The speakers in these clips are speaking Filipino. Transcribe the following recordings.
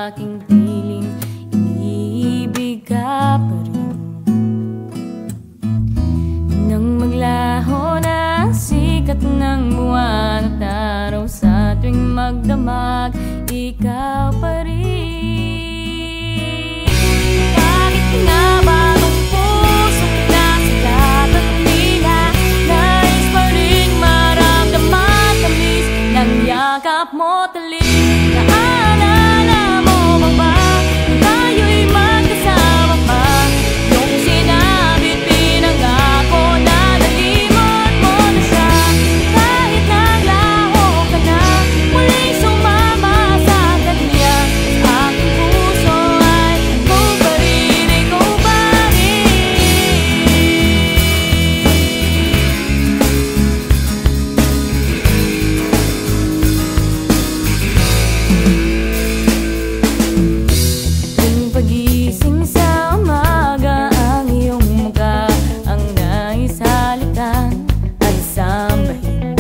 aking piling, iniibig ka pa rin. Nang maglaho na ang sikat ng buwan at araw, sa tuwing magdamag, ikaw pa rin. Bakit nga ba ang pusong nasigat at tila nais pa rin maramdaman tamis ng yakap mo talim? Naalala mo ba ba kung tayo'y magkasama pa? Yung sinabit pinangako na nalimot mo na siya. Kahit naglaho ka na, muling sumama sa kanya. Aking puso ay ikaw pa rin, ikaw pa rin. Tuwing pagising sa umaga, ang iyong mukha ang naisalikan at sambahin.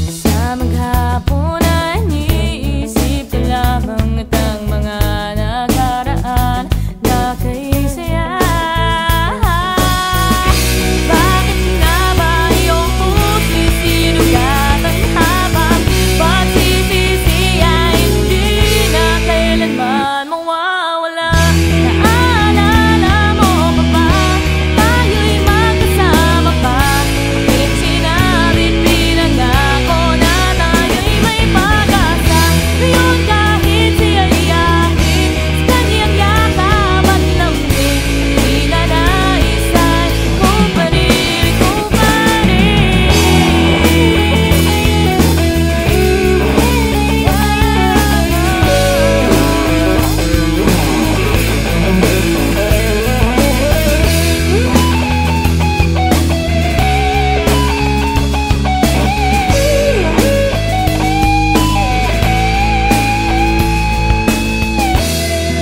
Sa maghapon ay iniisip ko lamang at ang mga nakaraan na kay saya. Bakit nga ba iyong puso'y sinugatan habang pagsisisi ay hindi na kailanman mawawala? Naalala mo ba ba tayo'y magkasama pa? Bakit sinabit pinangako na tayo'y may pag-asa? Ngayon kahit siya'y akin, sa kanyang yakap at lambing, di na naisay, ikaw pa rin, ikaw pa rin.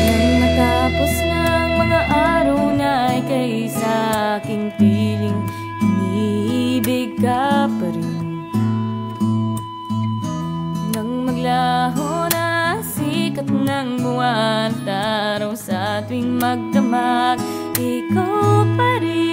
Nang matapos ng mga araw na ika'y sa aking piling, iniibig ka pa rin. Nang maglaho na ang sikat ng buwan at araw, sa tuwing magdamag, ikaw pa rin.